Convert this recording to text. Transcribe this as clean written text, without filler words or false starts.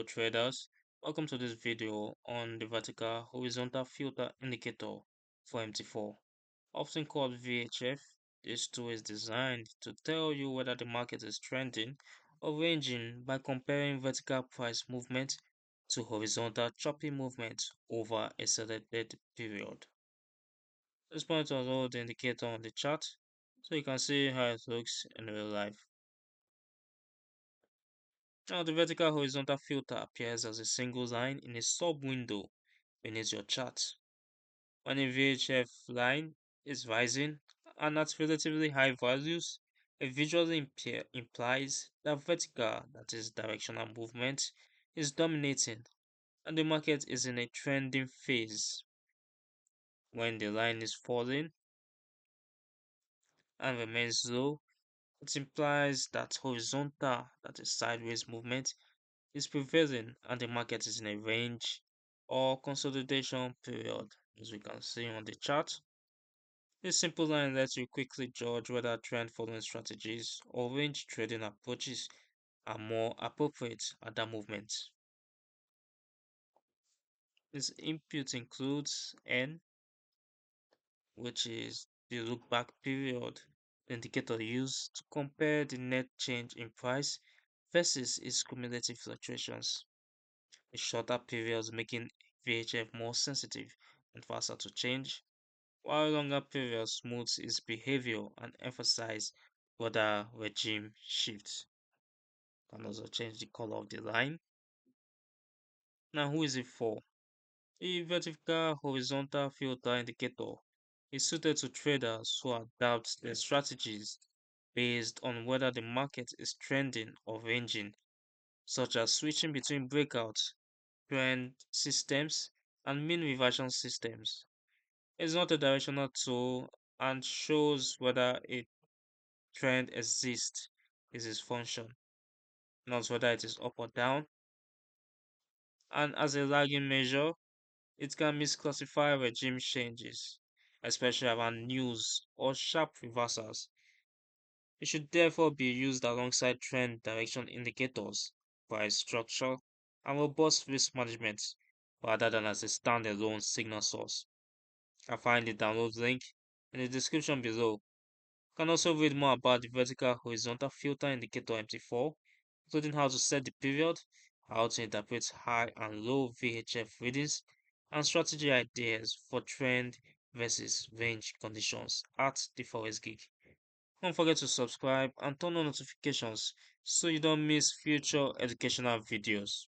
Traders, welcome to this video on the vertical horizontal filter indicator for MT4. Often called VHF, this tool is designed to tell you whether the market is trending or ranging by comparing vertical price movement to horizontal choppy movement over a selected period. Let's point out the indicator on the chart so you can see how it looks in real life. Now the vertical horizontal filter appears as a single line in a sub-window beneath your chart. When a VHF line is rising and at relatively high values, it visually implies that vertical, that is directional movement, is dominating and the market is in a trending phase. When the line is falling and remains low, it implies that horizontal, that is sideways movement, is prevailing and the market is in a range or consolidation period, as we can see on the chart. This simple line lets you quickly judge whether trend following strategies or range trading approaches are more appropriate at that movement. This input includes N, which is the look back period the indicator used to compare the net change in price versus its cumulative fluctuations. The shorter periods making VHF more sensitive and faster to change, while longer periods smooths its behavior and emphasize whether regime shifts. Can also change the color of the line. Now, who is it for? The vertical horizontal filter indicator is suited to traders who adapt their strategies based on whether the market is trending or ranging, such as switching between breakouts, trend systems, and mean reversion systems. It's not a directional tool and shows whether a trend exists is its function, not whether it is up or down. And as a lagging measure, it can misclassify regime changes, especially around news or sharp reversals. It should therefore be used alongside trend direction indicators, price structure, and robust risk management rather than as a standalone signal source. I'll find the download link in the description below. You can also read more about the vertical horizontal filter indicator MT4, including how to set the period, how to interpret high and low VHF readings, and strategy ideas for trend versus range conditions at the Forex Geek. Don't forget to subscribe and turn on notifications so you don't miss future educational videos.